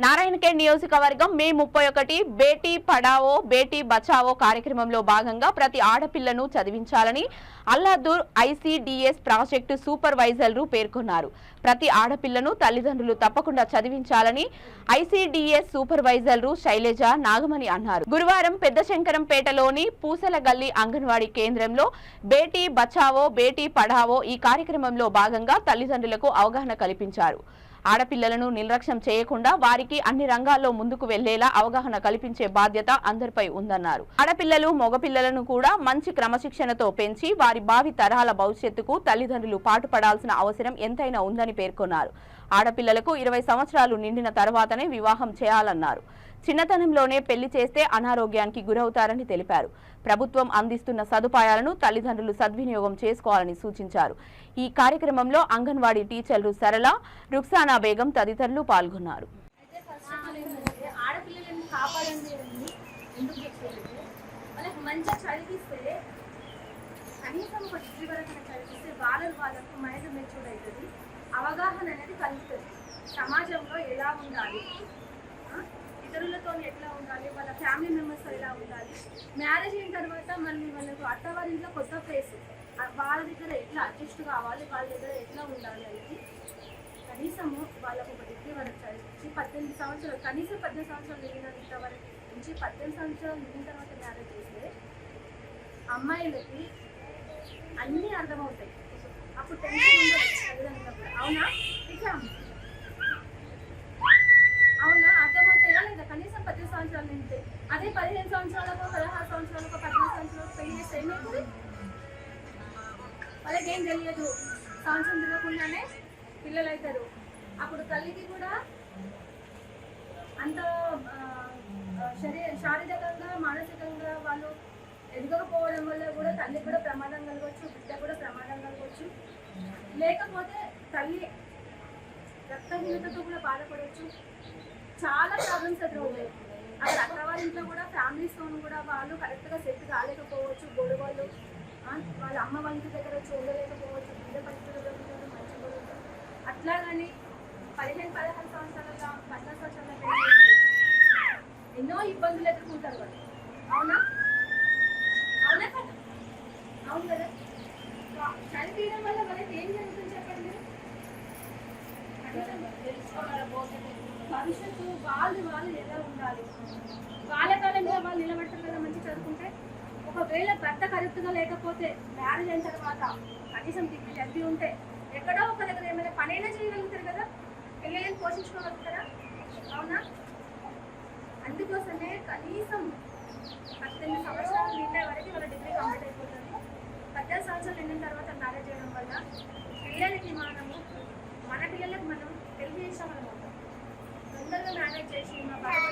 నారాయణఖేడ్ నియోజకవర్గం మే 31 బేటీ పడావో బేటీ బచావో కార్యక్రమంలో భాగంగా ప్రతి ఆడపిల్లను చదివించాలని అల్లాదూర్ ఐసీడీఎస్ ప్రాజెక్టు సూపర్వైజర్లు పేర్కొన్నారు. ప్రతి ఆడపిల్లను తల్లిదండ్రులు తప్పకుండా చదివించాలని ఐసీడీఎస్ సూపర్వైజర్లు శైలజ నాగమణి అన్నారు. గురువారం పెద్దశంకరంపేటలోని పూసలగల్లి అంగన్వాడీ కేంద్రంలో బేటీ బచావో బేటీ పడావో ఈ కార్యక్రమంలో భాగంగా తల్లిదండ్రులకు అవగాహన కల్పించారు. ఆడపిల్లలను నిర్లక్ష్యం చేయకుండా వారికి అన్ని రంగాల్లో ముందుకు వెళ్లేలా అవగాహన కల్పించే బాధ్యత అందరిపై ఉందన్నారు. ఆడపిల్లలు మగపిల్లలను కూడా మంచి క్రమశిక్షణతో పెంచి వారి భావి తరాల భవిష్యత్తుకు తల్లిదండ్రులు పాటుపడాల్సిన అవసరం ఎంతైనా ఉందని పేర్కొన్నారు. ఆడపిల్లలకు 20 సంవత్సరాలు నిండిన తర్వాతనే వివాహం చేయాలన్నారు. చిన్నతనంలోనే పెళ్లి చేస్తే అనారోగ్యానికి గురవుతారని తెలిపారు. ప్రభుత్వం అందిస్తున్న సదుపాయాలను తల్లిదండ్రులు సద్వినియోగం చేసుకోవాలని సూచించారు. ఈ కార్యక్రమంలో అంగన్వాడీ టీచర్లు సరళ, రుక్సానా బేగం తదితరులు పాల్గొన్నారు. అవగాహన అనేది కలుగుతుంది. సమాజంలో ఎలా ఉండాలి, ఇతరులతో ఎట్లా ఉండాలి, వాళ్ళ ఫ్యామిలీ మెంబర్స్తో ఎలా ఉండాలి, మ్యారేజ్ అయిన తర్వాత మళ్ళీ వాళ్ళకు అత్తవారింట్లో కొత్త ప్లేస్, వాళ్ళ దగ్గర ఎట్లా అడ్జస్ట్ కావాలి, వాళ్ళ దగ్గర ఎట్లా ఉండాలి అనేది కనీసము వాళ్ళకు ఒక డిగ్రీ వరకు చదివించి 18 సంవత్సరాలు, కనీసం 18 సంవత్సరాలు నిండినంత వరకు నుంచి 18 సంవత్సరాలు నిండిన తర్వాత మ్యారేజ్ చేస్తే అమ్మాయిలకి అన్నీ అర్థమవుతాయి. అప్పుడు టెన్షన్ ఉండదు. అవునా అవునా అర్థమవుతాయా లేదా? కనీసం 10 సంవత్సరాలు నిండితే, అదే 15 సంవత్సరాలకు 16 సంవత్సరాలకు 14 సంవత్సరాలకు పెళ్లి చేస్తే ఏమైతుంది? వాళ్ళకేం తెలియదు, సంవత్సరం తిరగకుండానే పిల్లలు అవుతారు. అప్పుడు తల్లికి కూడా అంత శారీరకంగా మానసికంగా వాళ్ళు ఎదగకపోవడం వల్ల కూడా తల్లికి కూడా ప్రమాదం కలగవచ్చు, బిడ్డ కూడా ప్రమాదం కలగవచ్చు. లేకపోతే తల్లి రక్తహీనతతో కూడా బాధపడవచ్చు. చాలా ప్రాబ్లమ్స్ ఎదురవుతాయి. అక్కడ అత్తవారింట్లో కూడా ఫ్యామిలీస్తో కూడా వాళ్ళు కరెక్ట్గా సెట్ కాలేకపోవచ్చు. గొడవలు, వాళ్ళ అమ్మ వాళ్ళ దగ్గర చూడలేకపోవచ్చు. బిడ్డ పరిస్థితులు మంచి గొడవలు. అట్లాగని 15-16 సంవత్సరాల 14 సంవత్సరాల ఎన్నో ఇబ్బందులు ఎదుర్కొంటారు వాళ్ళు. అవునా అవునా కదా? అవును కదా? చనిపోయడం వల్ల వాళ్ళకి ఏం జరుగుతుంది చెప్పండి? భవిష్యత్తు వాళ్ళు ఎలా ఉండాలి, వాళ్ళ కాలంలో వాళ్ళు నిలబెట్టారు కదా మంచి చదువుకుంటే. ఒకవేళ భర్త కరెక్ట్గా లేకపోతే మ్యారేజ్ అయిన తర్వాత కనీసం డిగ్రీ చదివి ఉంటే ఎక్కడో ఒక దగ్గర ఏమైనా పనైనా చేయగలుగుతారు కదా, పిల్లలను పోషించుకోగలుగుతారా? అవునా? అందుకోసమే కనీసం 18 సంవత్సరాలు నిండే వరకు వాళ్ళ డిగ్రీ కంప్లీట్ అయిపోతుంది. 18 సంవత్సరాలు నిండిన తర్వాత మ్యారేజ్ చేయడం వల్ల పిల్లలకి మన పిల్లలకు మనం పెళ్లి చేసాం. తొందరగా మ్యారేజ్ చేసి మా బాధ